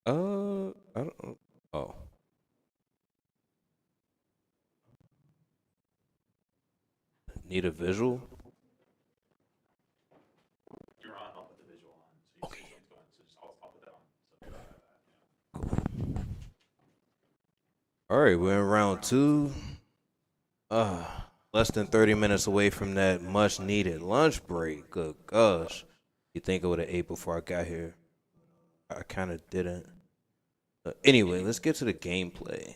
I don't. Oh, need a visual. Okay. All right, we're in round two. Uh, Less than 30 minutes away from that much needed lunch break. Good gosh. You think I would have ate before I got here? I kind of didn't. Anyway, let's get to the gameplay.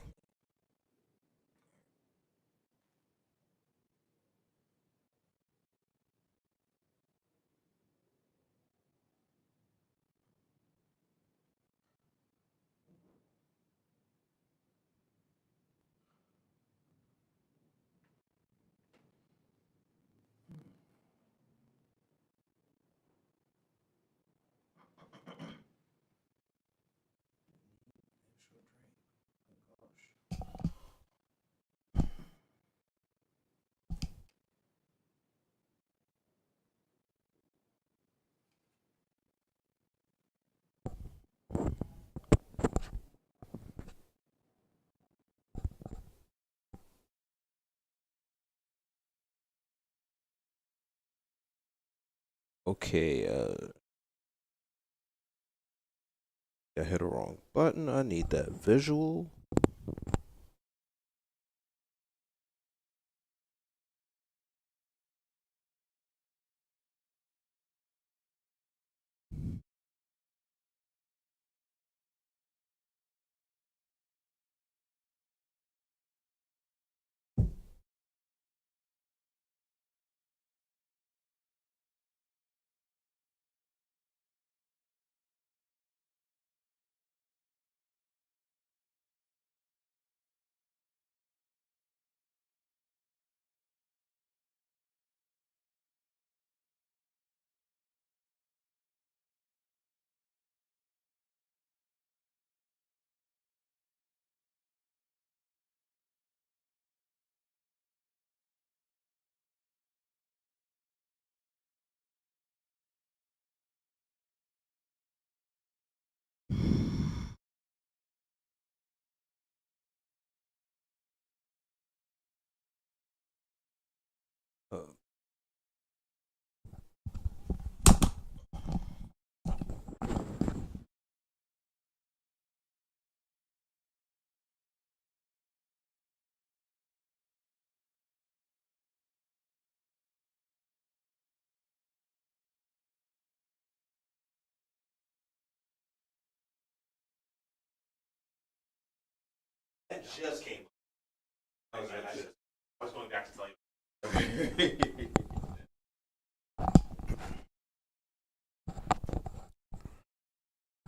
Okay, I hit the wrong button. I need that visual. Uh, That just came. I was going back to tell you.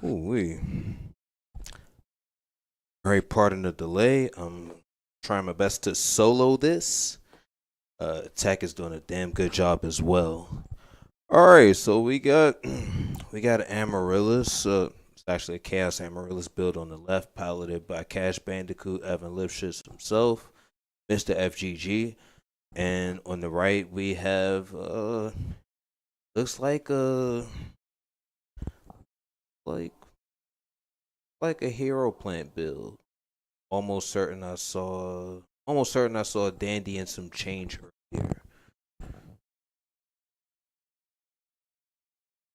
Ooh wee. All right, pardon the delay. I'm trying my best to solo this. Tech is doing a damn good job as well. All right, so we got Amaryllis. It's actually a Chaos Amaryllis build on the left, piloted by Cash Bandicoot Evan Lipschitz himself, Mr. FGG, and on the right we have looks like like a hero plant build. Almost certain I saw Dandy and some change earlier.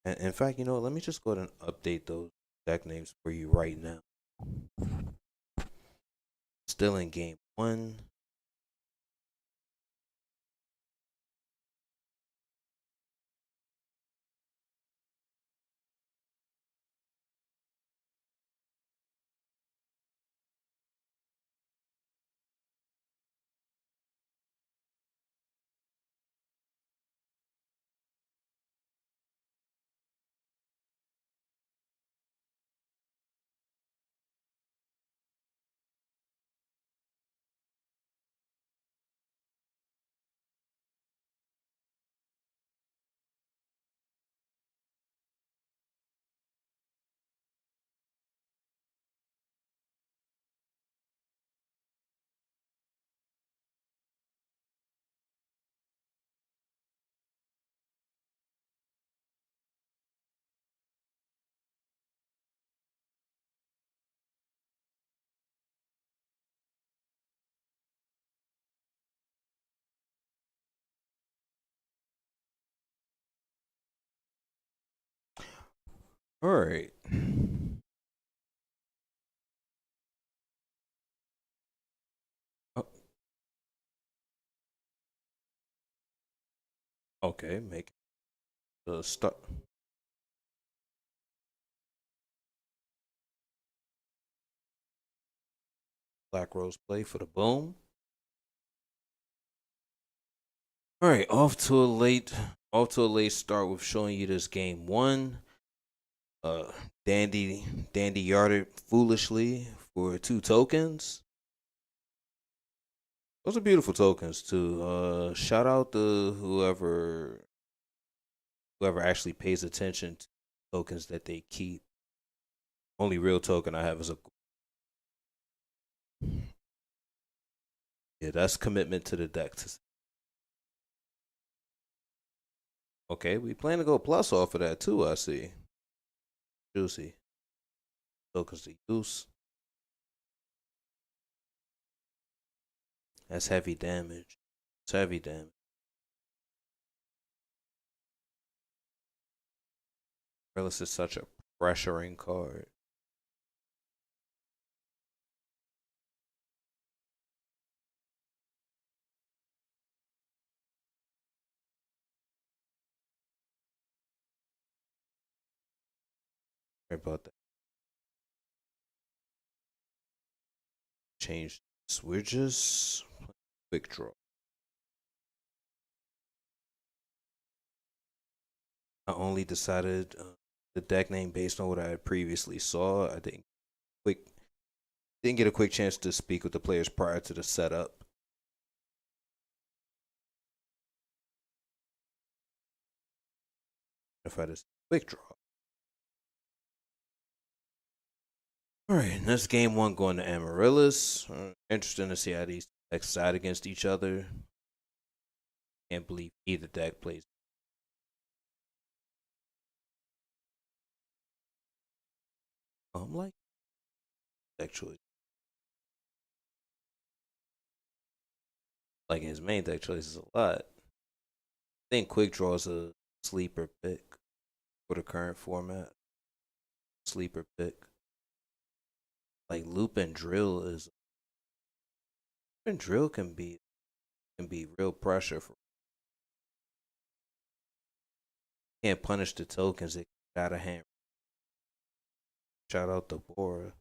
And in fact, you know what, let me just go ahead and update those deck names for you right now. Still in game one. All right. Oh, okay, make the start. Black Rose play for the boom. All right, off to a late start with showing you this game one. Uh, Dandy yarded foolishly for 2 tokens. Those are beautiful tokens too. Shout out to whoever actually pays attention to tokens that they keep. Only real token I have is a yeah. That's commitment to the deck. Okay, we plan to go plus off of that too. I see. Juicy tokens to use. That's heavy damage. It's heavy damage. Relish is such a pressuring card. Sorry about that. Change this. We're just quick draw. I only decided the deck name based on what I had previously saw. I quick didn't get a quick chance to speak with the players prior to the setup. If I just quick draw. All right, that's game one going to Amaryllis. Interesting to see how these decks side against each other. Can't believe either deck plays. Like deck choice. Like his main deck choices a lot. I think quick draw is a sleeper pick for the current format. Sleeper pick. Like loop and drill is and drill can be real pressure for can't punish the tokens that get out of hand. Shout out to Bora.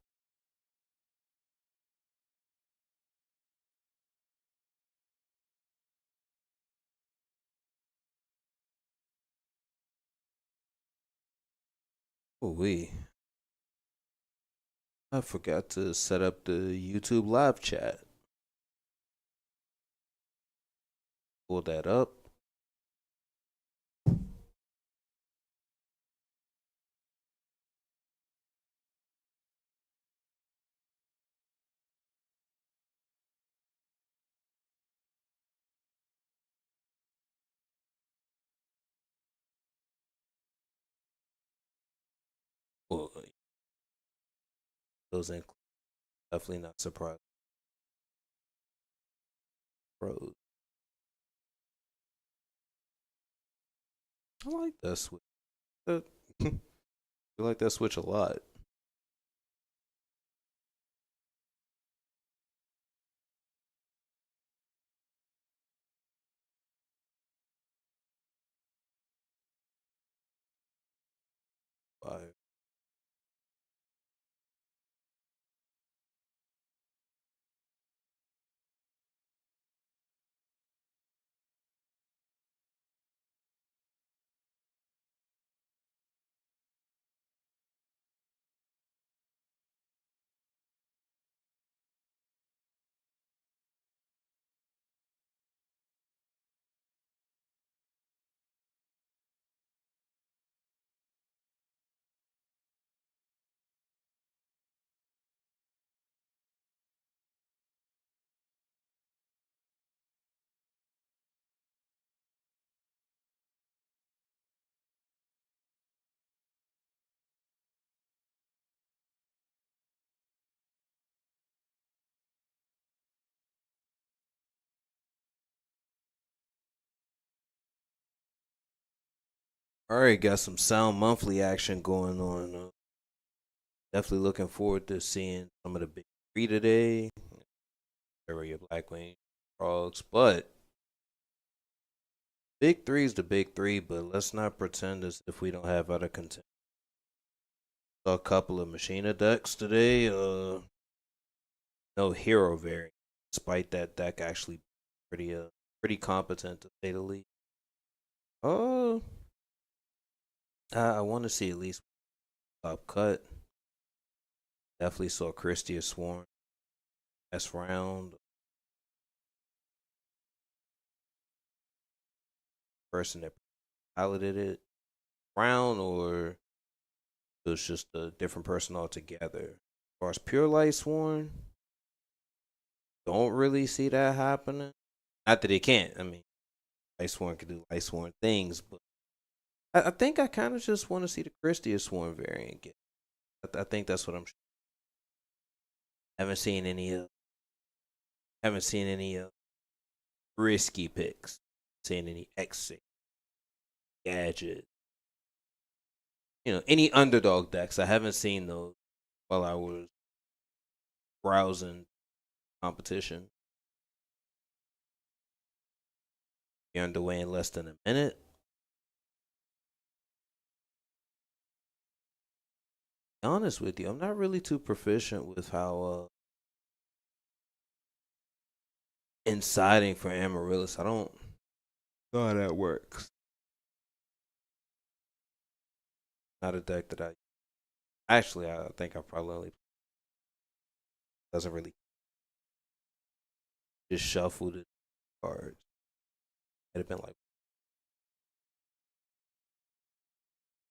Oh we I forgot to set up the YouTube live chat. Pull that up. Well, those ain't definitely not surprised. Pros. I like that switch. I like that switch a lot. Fire. All right, got some sound monthly action going on. Definitely looking forward to seeing some of the big three today. Area Blackwing Frogs, but big three is the big three. But let's not pretend as if we don't have other content. Saw a couple of Machina decks today. No hero variant, despite that deck actually pretty competent to say the least. Uh, I want to see at least top cut. Definitely saw Christia Swarm best round. Person that piloted it round, or it was just a different person altogether. As far as Pure Light Swarm, don't really see that happening. Not that it can't. I mean, Light Swarm can do Light Swarm things, but I think I kind of just want to see the Christia Swarm variant get. I think that's what I'm. Haven't seen any. Haven't seen any risky picks. Seen any exit gadget. Any underdog decks. I haven't seen those while I was browsing competition. Be underway in less than a minute. Be honest with you, I'm not really too proficient with how inciting for Amaryllis. I don't know how that works. Not a deck that I think I probably only doesn't really just shuffle the cards. It'd have been like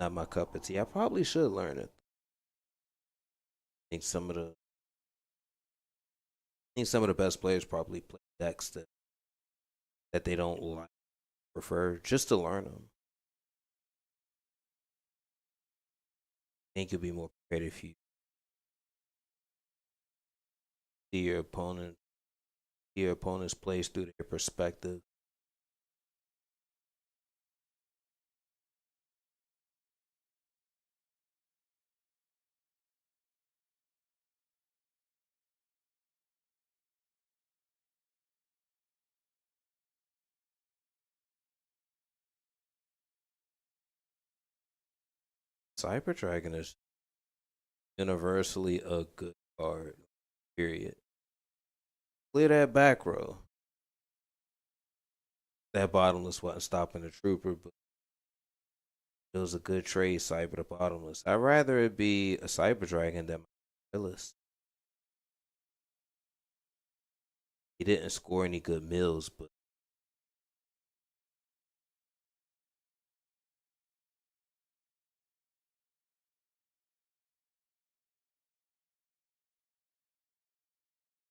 not my cup of tea. I probably should learn it. I think some of the best players probably play decks that they don't like, prefer just to learn them. I think you'll be more prepared if you see your opponent's plays through their perspective. Cyber Dragon is universally a good card. Period. Clear that back row. That bottomless wasn't stopping the trooper, but it was a good trade, Cyber to bottomless. I'd rather it be a Cyber Dragon than my Willis. He didn't score any good mills, but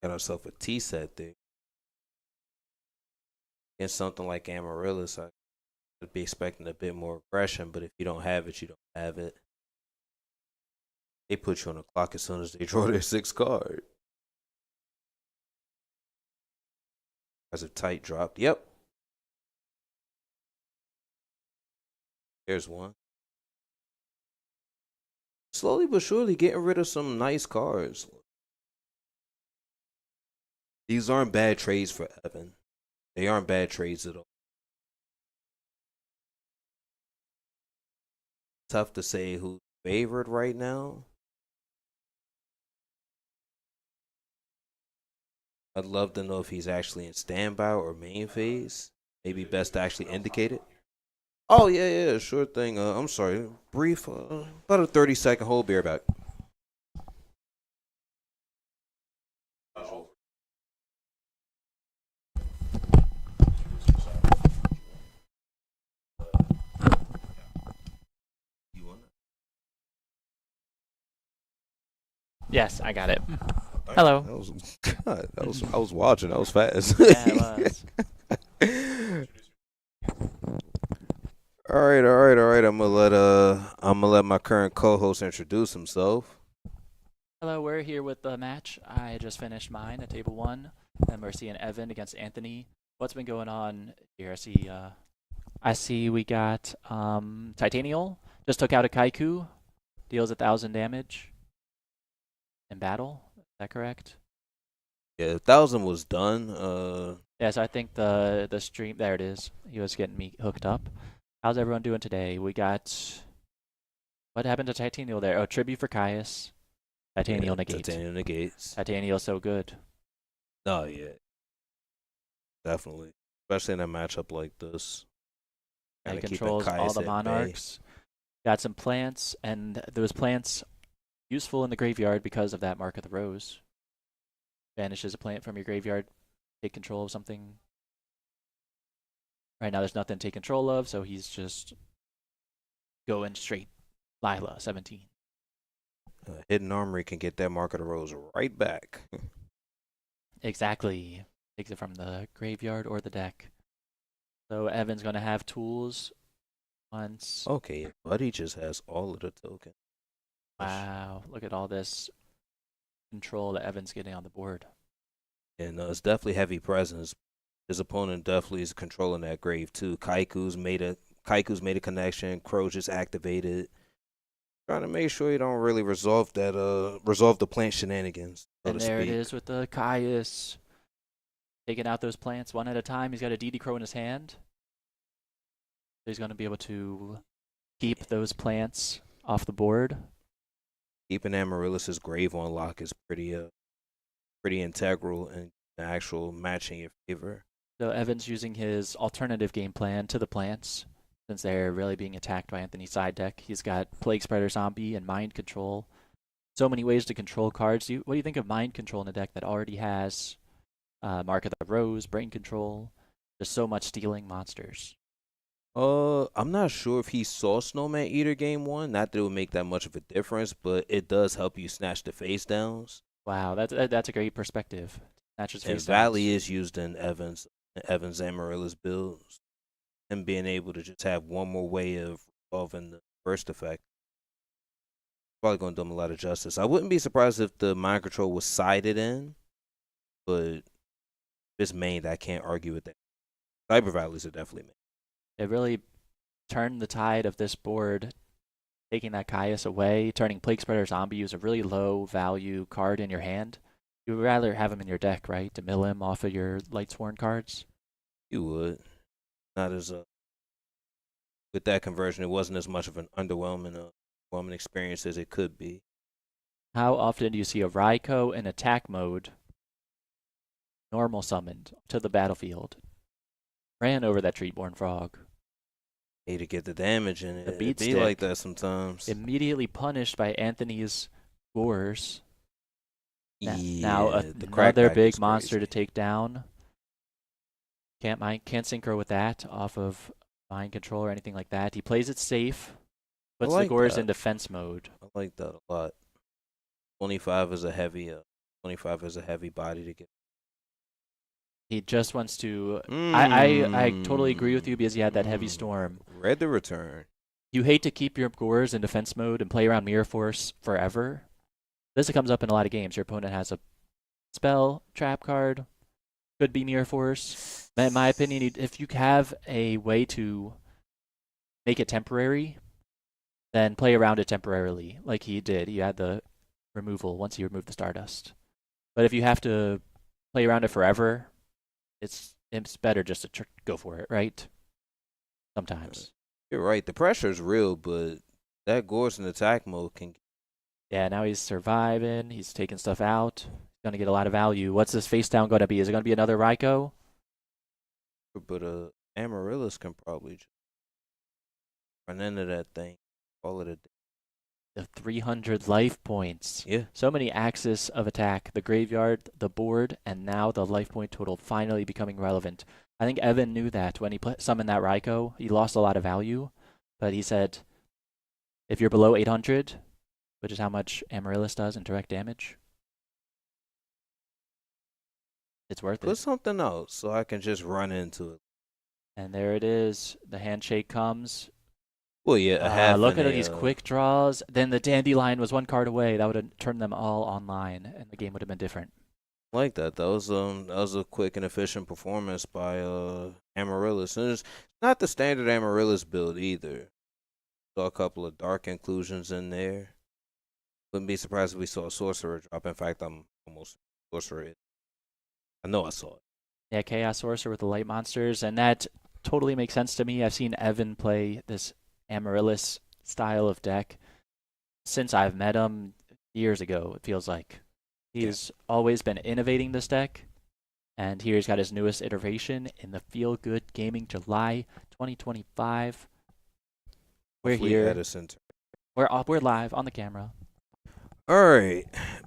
got himself a T set there. Against something like Amaryllis, I would be expecting a bit more aggression, but if you don't have it, you don't have it. They put you on the clock as soon as they draw their sixth card. As a tight drop. Yep. There's one. Slowly but surely getting rid of some nice cards. These aren't bad trades for Evan. They aren't bad trades at all. Tough to say who's favored right now. I'd love to know if he's actually in standby or main phase. Maybe best to actually indicate it. Oh, yeah, sure thing. I'm sorry. Brief, about a 30-second hold, bear back. Yes, I got it. Hello. I was watching. That was fast. Yeah, it was. All right. I'm gonna let my current co-host introduce himself. Hello, we're here with the match. I just finished mine at table 1. Then we're seeing Evan against Anthony. What's been going on here? I see I see we got Titanial. Just took out a Kaiku. Deals 1,000 damage in battle. Is that correct? Yeah, 1,000 was done. Yeah, so I think the stream there it is. He was getting me hooked up. How's everyone doing today? We got what happened to Titanial there? Oh, tribute for Caius. yeah, Titanial negate. Titanium negates. Titanial so good. No, yeah, definitely. Especially in a matchup like this. It Gotta keep controls all Caius the at bay. monarchs. Got some plants, and those plants useful in the graveyard because of that Mark of the Rose. Banishes a plant from your graveyard, take control of something. Right now there's nothing to take control of, so he's just going straight. Lila, 17. Hidden Armory can get that Mark of the Rose right back. Exactly. Takes it from the graveyard or the deck. So Evan's going to have tools once. Okay, Buddy just has all of the tokens. Wow, look at all this control that Evan's getting on the board. And it's definitely heavy presence. His opponent definitely is controlling that grave too. Kaiku's made a connection. Crow just activated. Trying to make sure you don't really resolve the plant shenanigans, so And to there it speak. is with the Caius. Taking out those plants one at a time. He's got a DD Crow in his hand. So he's going to be able to keep those plants off the board. Keeping Amaryllis's grave on lock is pretty integral in the actual match in your favor. So Evan's using his alternative game plan to the plants, since they're really being attacked by Anthony's side deck. He's got Plague Spreader Zombie and Mind Control. So many ways to control cards. What do you think of Mind Control in a deck that already has Mark of the Rose, Brain Control? There's so much stealing monsters. I'm not sure if he saw Snowman Eater game one. Not that it would make that much of a difference, but it does help you snatch the face downs. Wow, that's a great perspective. Snatches And face Valley downs. is used in Evans Amaryllis builds. And being able to just have one more way of resolving the first effect. Probably gonna do him a lot of justice. I wouldn't be surprised if the mind control was sided in, but if it's main, I can't argue with that. Cyber Valleys are definitely main. It really turned the tide of this board, taking that Caius away, turning Plague Spreader Zombie use a really low value card in your hand. You would rather have him in your deck, right? To mill him off of your Lightsworn cards. You would. Not as with that conversion, it wasn't as much of an underwhelming experience as it could be. How often do you see a Raikou in attack mode, normal summoned, to the battlefield? Ran over that Treatborn Frog. Hey, to get the damage in it. The It beat be like stick. that sometimes. Immediately punished by Anthony's Gores. Yeah, Now the another crackback big is monster crazy. to take down. Can't synchro with that off of mind control or anything like that. He plays it safe. Puts the like Gores that. in defense mode. I like that a lot. 25 is a heavy 25 is a heavy body to get. He just wants to. I totally agree with you because he had that heavy storm. Read the return. You hate to keep your Gores in defense mode and play around Mirror Force forever. This comes up in a lot of games. Your opponent has a spell, trap card, could be Mirror Force. In my opinion, if you have a way to make it temporary, then play around it temporarily, like he did. He had the removal once he removed the Stardust. But if you have to play around it forever, it's better just to go for it, right? Sometimes. You're right. The pressure is real, but that Gorse in attack mode can. Yeah, now he's surviving. He's taking stuff out. He's going to get a lot of value. What's this face down going to be? Is it going to be another Raikou? But Amaryllis can probably just run into that thing. Call it a day. The 300 life points. Yeah. So many axes of attack. The graveyard, the board, and now the life point total finally becoming relevant. I think Evan knew that when he summoned that Raikou. He lost a lot of value, but he said, if you're below 800, which is how much Amaryllis does in direct damage, it's worth Put it. something out so I can just run into it. And there it is. The handshake comes. Well, yeah, a half. Look at these quick draws. Then the Dandelion was one card away. That would have turned them all online, and the game would have been different. Like that. That was a quick and efficient performance by Amaryllis. And it's not the standard Amaryllis build either. Saw a couple of dark inclusions in there. Wouldn't be surprised if we saw a sorcerer drop. In fact, I'm almost sorcerer. I know I saw it. Yeah, Chaos Sorcerer with the light monsters, and that totally makes sense to me. I've seen Evan play this Amaryllis style of deck since I've met him years ago, it feels like. He's always been innovating this deck, and here he's got his newest iteration in the Feel Good Gaming July 2025. We're Hopefully here. Edison. We're live on the camera. All right,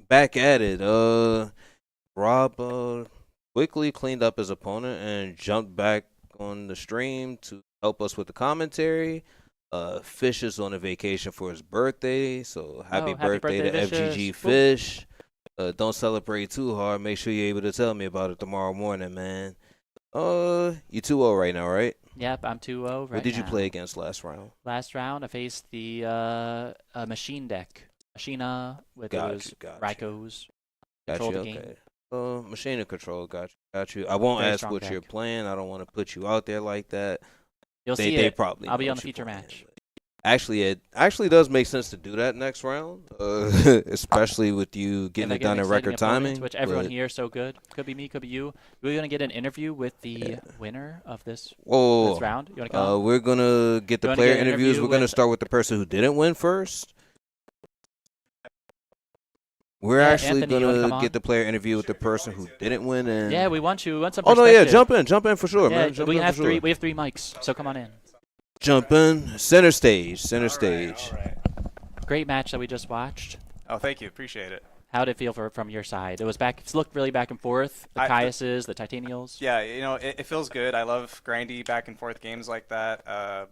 back at it. Rob quickly cleaned up his opponent and jumped back on the stream to help us with the commentary. Fish is on a vacation for his birthday, so happy birthday to FGG Fish. Don't celebrate too hard. Make sure you're able to tell me about it tomorrow morning, man. You 2-0 right now, right? Yep, I'm 2-0 right now. What did you play against last round? Last round, I faced the machine deck. Machina with those Rykos. Got you, okay. Machine control, got you. I won't Very ask strong what deck. you're playing. I don't want to put you out there like that. You'll see They it. probably I'll be know on the what you're feature playing. match. Actually, it actually does make sense to do that next round, especially with you getting If I it get done an in record exciting opponent, timing. which everyone but- here is so good. Could be me, could be you. We're going to get an interview with the winner of this Whoa, round. You want to come? we're gonna get the wanna player get an interviews. interview We're gonna with- start with the person who didn't win first. We're Yeah, actually Anthony, you wanna come gonna on? get the player interview with the person who didn't win. And Yeah, we want you. We want some oh no, yeah, perspective. jump in for sure, Yeah, man. Jump we in have for three. sure. We have 3 mics, so come on in. Jump in, center stage. All right. Great match that we just watched. Oh, thank you. Appreciate it. How did it feel from your side? It was back. It looked really back and forth. The Caiuses, the Titanials. Yeah, it feels good. I love grindy back and forth games like that.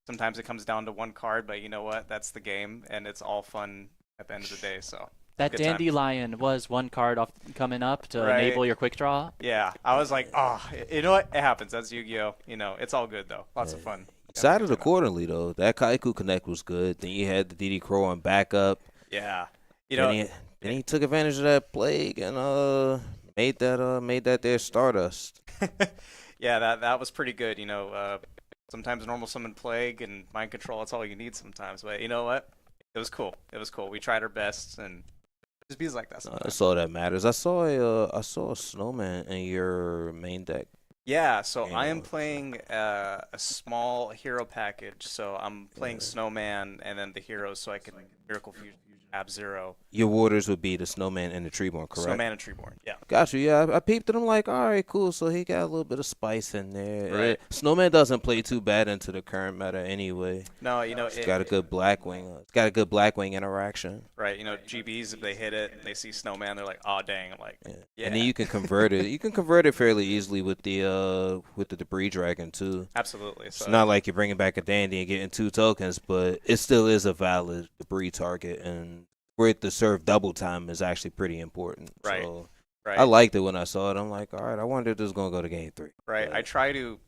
Sometimes it comes down to one card, but you know what? That's the game, and it's all fun at the end of the day. So That good time. Dandelion was one card off coming up to Right. enable your quick draw. yeah, I was like, oh, you know what? It happens. That's Yu-Gi-Oh. It's all good though. Lots of fun. Decided accordingly though. That Kaiku Connect was good. Then you had the DD Crow on backup. Yeah, Then he took advantage of that plague and made that their Stardust. yeah, that was pretty good. Sometimes normal summon plague and mind control. That's all you need sometimes. But you know what? It was cool. We tried our best, and just be like that. That's all that matters. I saw a snowman in your main deck. Yeah, so You I am know. playing a small hero package. So I'm playing Snowman and then the heroes, so I can Miracle Fusion, Ab-Zero, Your warders would be the snowman and the treeborn, correct? Snowman and Treeborn. Yeah. Got you. Yeah, I peeped it. I'm like, all right, cool. So he got a little bit of spice in there. Right. Snowman doesn't play too bad into the current meta anyway. No, It's got a good Blackwing. It's got a good Blackwing interaction. right. GBs, if they hit it and they see Snowman, they're like, oh dang. I'm like, yeah. And then you can convert it. You can convert it fairly easily with the debris dragon too. absolutely. It's So not like you're bringing back a dandy and getting 2 tokens, but it still is a valid debris target, and for it to serve double time is actually pretty important. Right. So right, I liked it when I saw it. I'm like, all right, I wonder if this is gonna go to game 3. right. But- I try to,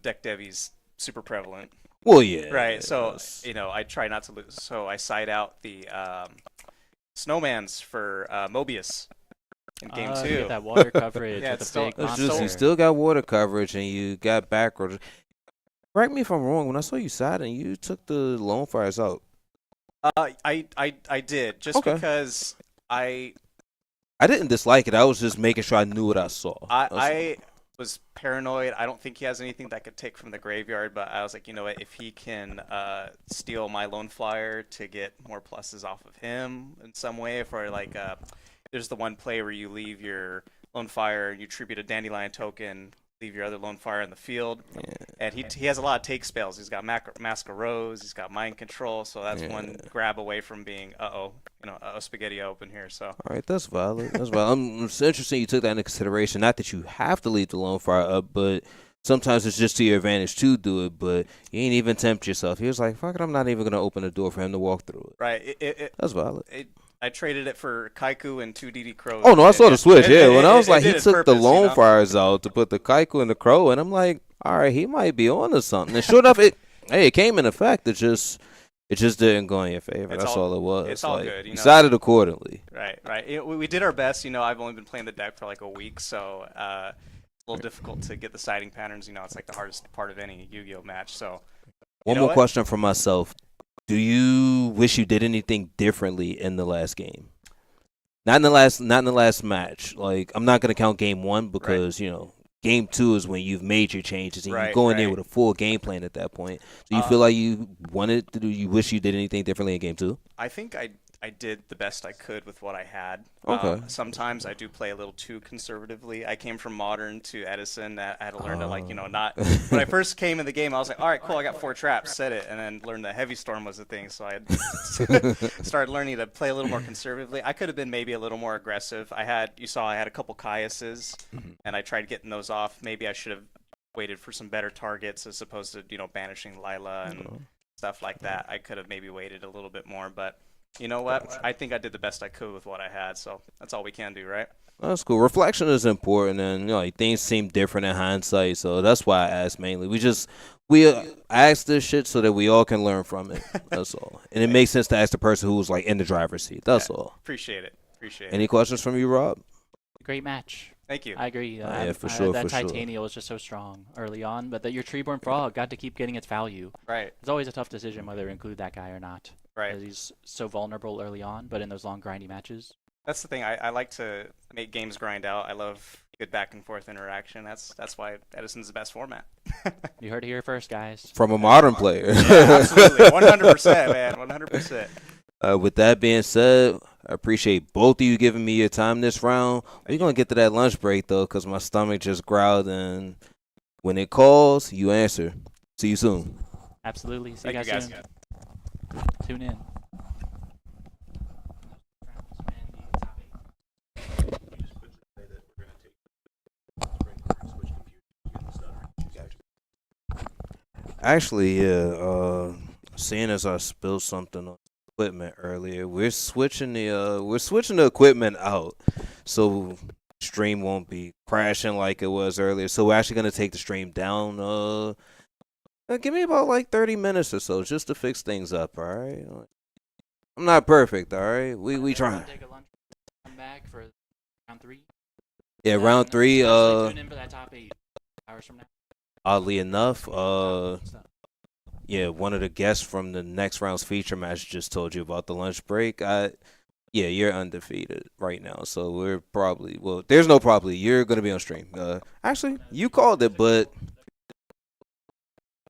deck Devi's super prevalent. Well, yeah. Right. So it's- I try not to lose. So I side out the Snowmans for Mobius in game You 2. get that water coverage Yeah, with it's the big still- It's monster. just you still got water coverage and you got backwards. Correct me if I'm wrong. When I saw you siding, you took the lone fires out. I did just Okay. because I didn't dislike it. I was just making sure I knew what I saw. That's all. I was paranoid. I don't think he has anything that could take from the graveyard, but I was like, you know what? If he can steal my lone flyer to get more pluses off of him in some way, for like, there's the one play where you leave your lone fire, you tribute a dandelion token, leave your other lone fire in the field, and he has a lot of take spells. He's got Mask of Rose, he's got mind control, so that's one grab away from being spaghetti open here. So All right, that's valid. That's valid. It's interesting you took that into consideration. Not that you have to leave the lone fire up, but sometimes it's just to your advantage to do it. But you ain't even tempt yourself. He was like, "Fuck it, I'm not even gonna open the door for him to walk through it." right, That's valid. I traded it for Kaiku and 2 DD Crows. Oh no, I saw the switch. Yeah, when I was like, it he did its took the purpose, lone fires out to put the Kaiku and the Crow, and I'm like, all right, he might be on to something. And sure enough, it came in effect. It just didn't go in your favor. It's That's all- all it was. it's all Like, good, You sided accordingly. Right. We did our best. I've only been playing the deck for like a week, so little difficult to get the siding patterns. You know, it's like the hardest part of any Yu-Gi-Oh match. So One more question for myself. Do you wish you did anything differently in the last game? Not in the last match. Like, I'm not gonna count game 1 because game 2 is when you've made your changes and you go in there with a full game plan at that point. So you feel like you wanted to do? You wish you did anything differently in game 2? I think I did the best I could with what I had. Okay. Sometimes I do play a little too conservatively. I came from Modern to Edison. I had to learn to not. When I first came in the game, I was like, all right, cool, I got 4 traps, set it, and then learned that Heavy Storm was the thing. So I started learning to play a little more conservatively. I could have been maybe a little more aggressive. You saw I had a couple Caiuses, and I tried getting those off. Maybe I should have waited for some better targets as opposed to banishing Lila and stuff like that. I could have maybe waited a little bit more, but. You know what? I think I did the best I could with what I had, so that's all we can do, right? That's cool. Reflection is important, and like things seem different in hindsight, so that's why I asked mainly. We ask this shit so that we all can learn from it. That's all, and it makes sense to ask the person who's like in the driver's seat. That's all. Appreciate it. Any questions from you, Rob? Great match. Thank you. I agree. Yeah, for sure. That Titania was just so strong early on, but that your Treeborn Frog got to keep getting its value. Right. It's always a tough decision whether to include that guy or not. Right. Because he's so vulnerable early on, but in those long grindy matches. That's the thing. I like to make games grind out. I love good back and forth interaction. That's why Edison's the best format. You heard it here first, guys. From a Modern player. Yeah, absolutely. 100%, man. 100%. With that being said, I appreciate both of you giving me your time this round. We're going to get to that lunch break, though, because my stomach just growled. And when it calls, you answer. See you soon. Absolutely. See you Thank guys you, guys. soon. Tune in. Actually, yeah. Seeing as I spilled something on equipment earlier, we're switching the equipment out, so stream won't be crashing like it was earlier. So we're actually gonna take the stream down. Give me about like 30 minutes or so just to fix things up. All right. I'm not perfect. All right. We trying. Take a lunch. Come back for round 3. Yeah, round 3. Tune in for that top 8 hours from now. Oddly enough, yeah, one of the guests from the next round's feature match just told you about the lunch break. Yeah, you're undefeated right now, so we're probably there's no probably. You're gonna be on stream. Actually, you called it, but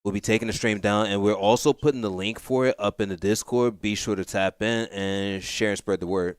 we'll be taking the stream down, and we're also putting the link for it up in the Discord. Be sure to tap in and share and spread the word.